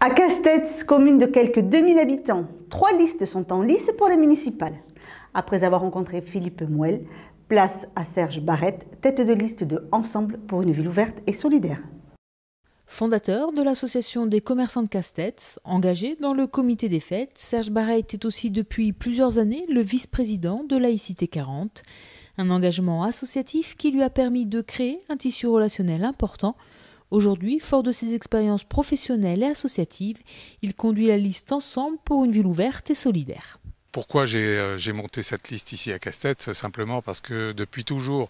À Castets, commune de quelques 2000 habitants, 3 listes sont en lice pour les municipales. Après avoir rencontré Philippe Mouel, place à Serge Barrette, tête de liste de Ensemble pour une ville ouverte et solidaire. Fondateur de l'association des commerçants de Castets, engagé dans le comité des fêtes, Serge Barrette est aussi depuis plusieurs années le vice-président de Laïcité 40, un engagement associatif qui lui a permis de créer un tissu relationnel important. Aujourd'hui, fort de ses expériences professionnelles et associatives, il conduit la liste Ensemble pour une ville ouverte et solidaire. Pourquoi j'ai monté cette liste ici à Castets? Simplement parce que depuis toujours,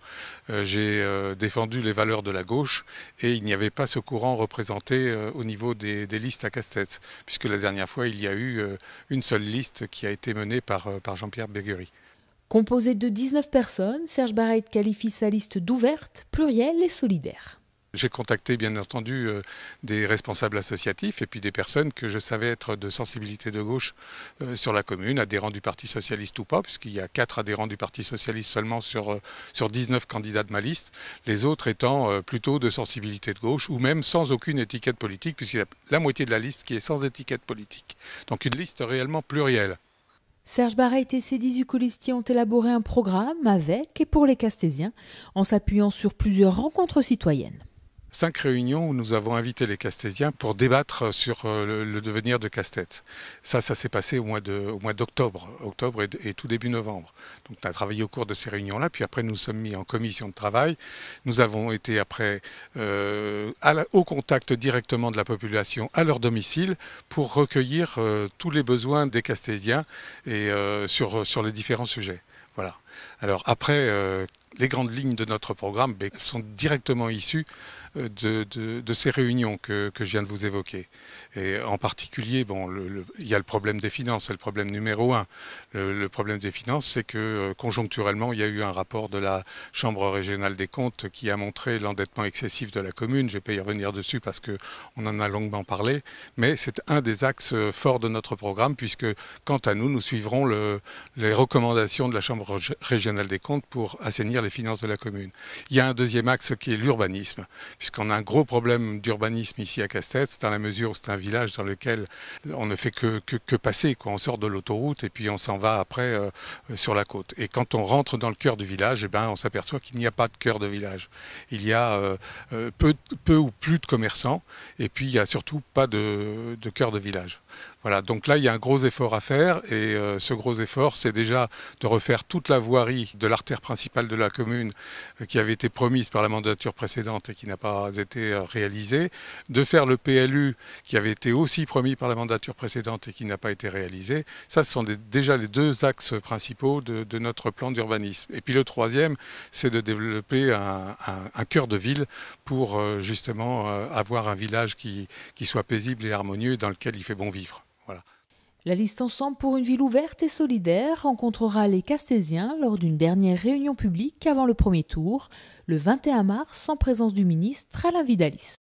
j'ai défendu les valeurs de la gauche et il n'y avait pas ce courant représenté au niveau des listes à Castets, puisque la dernière fois, il y a eu une seule liste qui a été menée par Jean-Pierre Béguerie. Composé de 19 personnes, Serge Barrette qualifie sa liste d'ouverte, plurielle et solidaire. J'ai contacté bien entendu des responsables associatifs et puis des personnes que je savais être de sensibilité de gauche sur la commune, adhérents du Parti Socialiste ou pas, puisqu'il y a 4 adhérents du Parti Socialiste seulement sur 19 candidats de ma liste, les autres étant plutôt de sensibilité de gauche ou même sans aucune étiquette politique, puisqu'il y a la moitié de la liste qui est sans étiquette politique. Donc une liste réellement plurielle. Serge Barrette et ses 18 colistiers ont élaboré un programme avec et pour les Castésiens, en s'appuyant sur plusieurs rencontres citoyennes. 5 réunions où nous avons invité les Castésiens pour débattre sur le devenir de Castets. Ça s'est passé au mois d'octobre, et tout début novembre. Donc on a travaillé au cours de ces réunions-là, puis après nous sommes mis en commission de travail. Nous avons été après au contact directement de la population à leur domicile pour recueillir tous les besoins des Castésiens et sur les différents sujets. Voilà. Alors après, les grandes lignes de notre programme sont directement issues de ces réunions que je viens de vous évoquer. Et en particulier, il y a le problème des finances, c'est le problème numéro 1. Le problème des finances, c'est que conjoncturellement, il y a eu un rapport de la Chambre régionale des comptes qui a montré l'endettement excessif de la commune. Je ne vais pas y revenir dessus parce qu'on en a longuement parlé, mais c'est un des axes forts de notre programme puisque, quant à nous, nous suivrons les recommandations de la Chambre régionale des comptes pour assainir les finances de la commune. Il y a un deuxième axe qui est l'urbanisme, puisqu'on a un gros problème d'urbanisme ici à Castets, dans la mesure où c'est un village dans lequel on ne fait que passer, quoi. On sort de l'autoroute et puis on s'en va après sur la côte. Et quand on rentre dans le cœur du village, on s'aperçoit qu'il n'y a pas de cœur de village. Il y a peu ou plus de commerçants et puis il n'y a surtout pas de cœur de village. Voilà, donc là il y a un gros effort à faire et ce gros effort c'est déjà de refaire toute la voirie de l'artère principale de la commune qui avait été promise par la mandature précédente et qui n'a pas été réalisée, de faire le PLU qui avait été aussi promis par la mandature précédente et qui n'a pas été réalisé. Ça ce sont déjà les 2 axes principaux de notre plan d'urbanisme. Et puis le troisième c'est de développer un cœur de ville pour justement avoir un village qui soit paisible et harmonieux dans lequel il fait bon vivre. Voilà. La liste Ensemble pour une ville ouverte et solidaire rencontrera les Castésiens lors d'une dernière réunion publique avant le premier tour, le 21 mars, en présence du ministre Alain Vidalis.